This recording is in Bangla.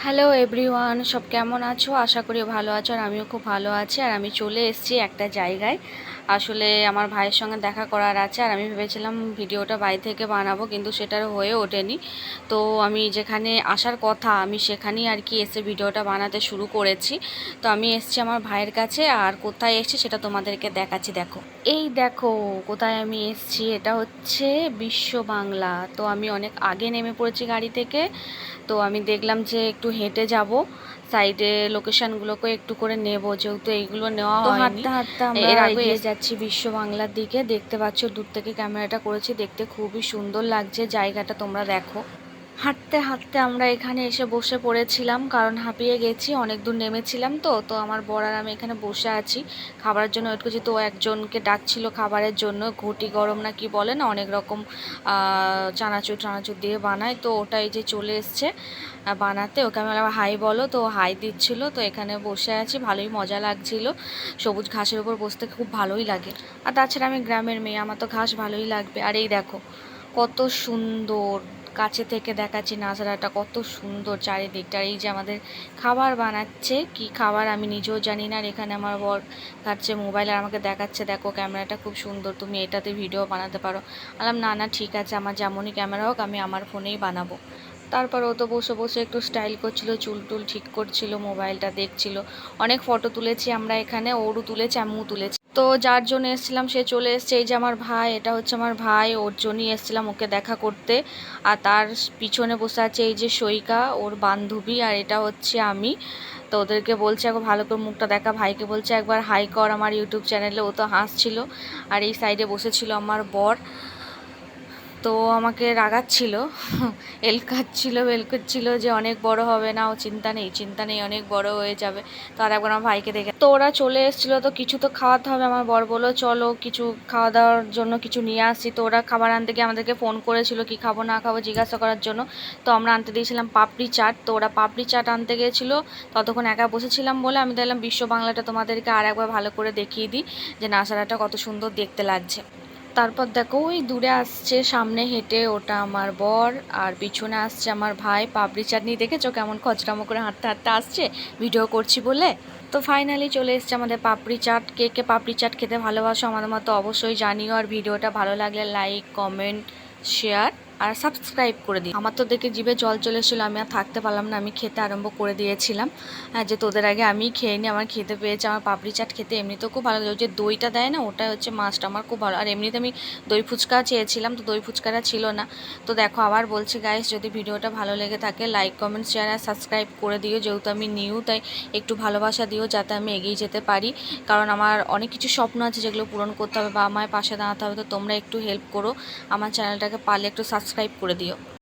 হ্যালো এভরিওয়ান, সব কেমন আছো? আশা করি ভালো আছো। আর আমিও খুব ভালো আছি। আর আমি চলে এসেছি একটা জায়গায়। আসলে আমার ভাইয়ের সঙ্গে দেখা করার আছে। আর আমি ভেবেছিলাম ভিডিওটা বাড়ি থেকে বানাবো, কিন্তু সেটার হয়ে ওঠেনি। তো আমি যেখানে আসার কথা আমি সেখানেই আর কি এসে ভিডিওটা বানাতে শুরু করেছি। তো আমি এসেছি আমার ভাইয়ের কাছে। আর কোথায় এসেছি সেটা তোমাদেরকে দেখাচ্ছি, দেখো। এই দেখো কোথায় আমি এসেছি, এটা হচ্ছে বিশ্ব বাংলা। তো আমি অনেক আগে নেমে পড়েছি গাড়ি থেকে। তো আমি দেখলাম যে একটু হেঁটে যাব, সাইডে লোকেশনগুলোকে একটু করে নেব, যেহেতু এইগুলো নেওয়া হয়নি। হাঁটতে হাঁটতে আমরা এর আগে এগিয়ে যাচ্ছি বিশ্ব বাংলার দিকে। দেখতে পাচ্ছ দূর থেকে ক্যামেরাটা করেছি, দেখতে খুবই সুন্দর লাগছে জায়গাটা, তোমরা দেখো। হাঁটতে হাঁটতে আমরা এখানে এসে বসে পড়েছিলাম, কারণ হাঁপিয়ে গেছি, অনেক দূর নেমেছিলাম। তো তো আমার বর আর আমি এখানে বসে আছি খাবারের জন্য ওয়েট করছি। তো একজনকে ডাকছিল খাবারের জন্য, ঘটি গরম না কি বলে না, অনেক রকম চানাচুর টানাচুর দিয়ে বানায়। তো ওটাই যে চলে এসছে বানাতে। ওকে আমি আবার হাই বলো, তো হাই দিচ্ছিল। তো এখানে বসে আছি, ভালোই মজা লাগছিল। সবুজ ঘাসের উপর বসতে খুব ভালোই লাগে। আর তাছাড়া আমি গ্রামের মেয়ে, আমার তো ঘাস ভালোই লাগবে। আর এই দেখো কত সুন্দর, কাছে থেকে দেখাচ্ছি নাজারাটা, কত সুন্দর চারিদিকটা। এই যে আমাদের খাবার বানাচ্ছে, কি খাবার আমি নিজেও জানি না। আর এখানে আমার বর ঘাটছে মোবাইল আর আমাকে দেখাচ্ছে, দেখো ক্যামেরাটা খুব সুন্দর, তুমি এটাতে ভিডিও বানাতে পারো। বললাম না না ঠিক আছে, আমার যেমনই ক্যামেরা হোক আমি আমার ফোনেই বানাবো। তারপর ও তো বসে বসে একটু স্টাইল করছিল, চুল টুল ঠিক করছিল, মোবাইলটা দেখছিল। অনেক ফটো তুলেছি আমরা এখানে, ওরও তুলেছি আমিও তুলেছি। তো যার জন্য এসেছিলাম সে চলে এসছে। এই যে আমার ভাই, এটা হচ্ছে আমার ভাই, ওর জন্যই এসেছিলাম ওকে দেখা করতে। আর তার পিছনে বসে আছে এই যে সৈকা, ওর বান্ধবী। আর এটা হচ্ছে আমি। তো ওদেরকে বলছে একবার ভালো করে মুখটা দেখা, ভাইকে বলছে একবার হাই কর আমার ইউটিউব চ্যানেলে। ও তো হাসছিল। আর এই সাইডে বসেছিল আমার বর, তো আমাকে রাগাচ্ছিল, বেল করছিল যে অনেক বড় হবে না, ও চিন্তা নেই চিন্তা নেই, অনেক বড় হয়ে যাবে। তো আর একবার আমার ভাইকে দেখে, তো ওরা চলে এসেছিলো, তো কিছু তো খাওয়াতে হবে। আমার বর বললো চলো কিছু খাওয়া দাওয়ার জন্য কিছু নিয়ে আসছি। তো ওরা খাবার আনতে গিয়ে আমাদেরকে ফোন করেছিল কি খাবো না খাবো জিজ্ঞাসা করার জন্য। তো আমরা আনতে দিয়েছিলাম পাপড়ি চাট। তো ওরা পাপড়ি চাট আনতে গিয়েছিলো, ততক্ষণ একা বসেছিলাম বলে আমি দেখলাম বিশ্ব বাংলাটা তোমাদেরকে আর একবার ভালো করে দেখিয়ে দিই যে নাজারাটা কত সুন্দর দেখতে লাগছে। তারপর দেখো ওই দূরে আসছে সামনে হেঁটে, ওটা আমার বর। আর পিছনে আসছে আমার ভাই। পাপড়ি চাটনি দেখেছো কেমন খচরামো করে হাঁটতে হাঁটতে আসছে ভিডিও করছি বলে। তো ফাইনালি চলে এসছে আমাদের পাপড়ি চাট। কে কে পাপড়ি চাট খেতে ভালোবাসো আমাদের মতো অবশ্যই জানিও। আর ভিডিওটা ভালো লাগলে লাইক কমেন্ট শেয়ার আর সাবস্ক্রাইব করে দিই। আমার তো দেখে জিভে জল চলে এসেছিলো, আমি আর থাকতে পারলাম না, আমি খেতে আরম্ভ করে দিয়েছিলাম। যে তোদের আগে আমি খেয়ে নিই, আমার খেতে পেয়েছে। আমার পাপড়ি চাট খেতে এমনিতেও খুব ভালো লাগে, যে দইটা দেয় না ওটা হচ্ছে মাছটা আমার খুব ভালো। আর এমনিতে আমি দই ফুচকা চেয়েছিলাম, তো দই ফুচকাটা ছিল না। তো দেখো আবার বলছি গাইস, যদি ভিডিওটা ভালো লেগে থাকে লাইক কমেন্ট শেয়ার আর সাবস্ক্রাইব করে দিও। যেহেতু আমি নিউ, তাই একটু ভালোবাসা দিও যাতে আমি এগিয়ে যেতে পারি। কারণ আমার অনেক কিছু স্বপ্ন আছে যেগুলো পূরণ করতে হবে বা আমার পাশে দাঁড়াতে হবে। তো তোমরা একটু হেল্প করো, আমার চ্যানেলটাকে পারলে একটু সাবস্ক্রাইব করে দিও।